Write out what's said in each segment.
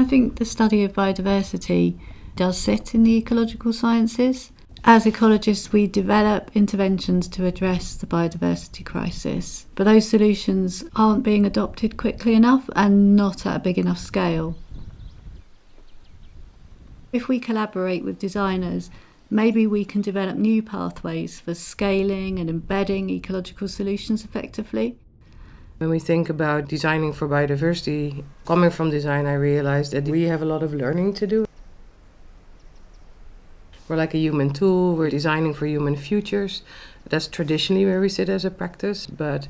think the study of biodiversity does sit in the ecological sciences. As ecologists, we develop interventions to address the biodiversity crisis, but those solutions aren't being adopted quickly enough and not at a big enough scale. If we collaborate with designers, maybe we can develop new pathways for scaling and embedding ecological solutions effectively. When we think about designing for biodiversity, coming from design, I realized that we have a lot of learning to do. We're like a human tool, we're designing for human futures. That's traditionally where we sit as a practice, but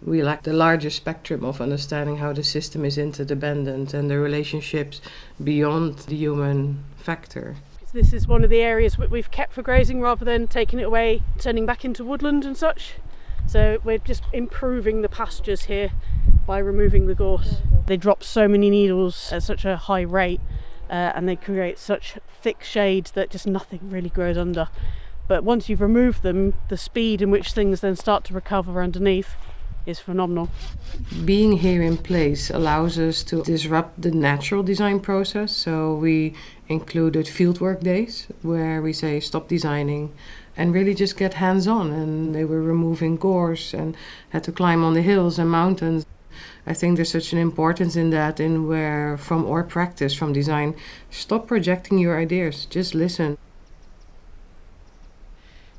we lack the larger spectrum of understanding how the system is interdependent and the relationships beyond the human factor. This is one of the areas we've kept for grazing rather than taking it away, turning back into woodland and such. So we're just improving the pastures here by removing the gorse. They drop so many needles at such a high rate and they create such thick shade that just nothing really grows under. But once you've removed them, the speed in which things then start to recover underneath is phenomenal. Being here in place allows us to disrupt the natural design process. So we included fieldwork days where we say stop designing and really just get hands-on. And they were removing gorse and had to climb on the hills and mountains. I think there's such an importance in that, in where from our practice, from design, stop projecting your ideas, just listen.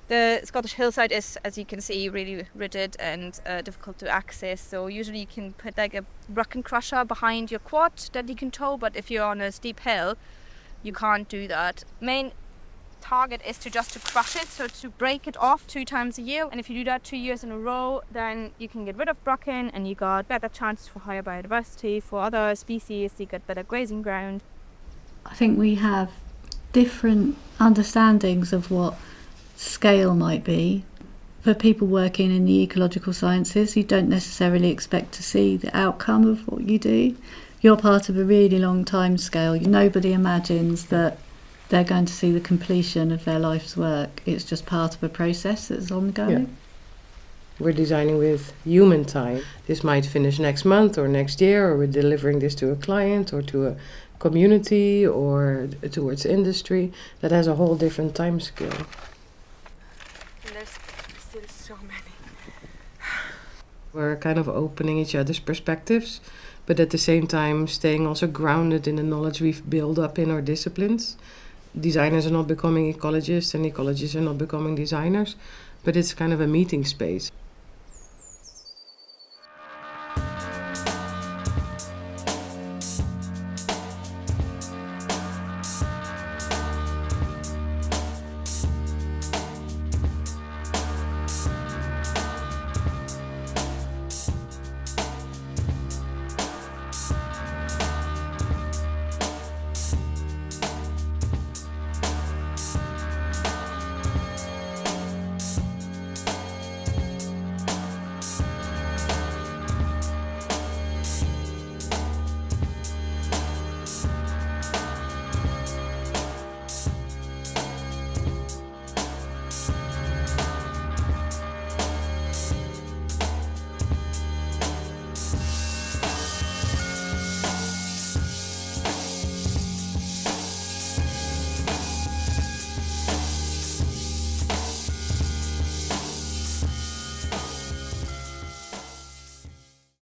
The Scottish hillside is, as you can see, really rigid and difficult to access. So usually you can put like a rock and crusher behind your quad that you can tow, but if you're on a steep hill, you can't do that. Main target is to crush it, so to break it off 2 times a year. And if you do that 2 years in a row, then you can get rid of bracken and you got better chances for higher biodiversity. For other species, you get better grazing ground. I think we have different understandings of what scale might be. For people working in the ecological sciences, you don't necessarily expect to see the outcome of what you do. You're part of a really long time scale. Nobody imagines that they're going to see the completion of their life's work. It's just part of a process that's ongoing. Yeah. We're designing with human time. This might finish next month or next year, or we're delivering this to a client or to a community or towards industry. That has a whole different time scale. There's still so many. We're kind of opening each other's perspectives, but at the same time staying also grounded in the knowledge we've built up in our disciplines. Designers are not becoming ecologists and ecologists are not becoming designers, but it's kind of a meeting space.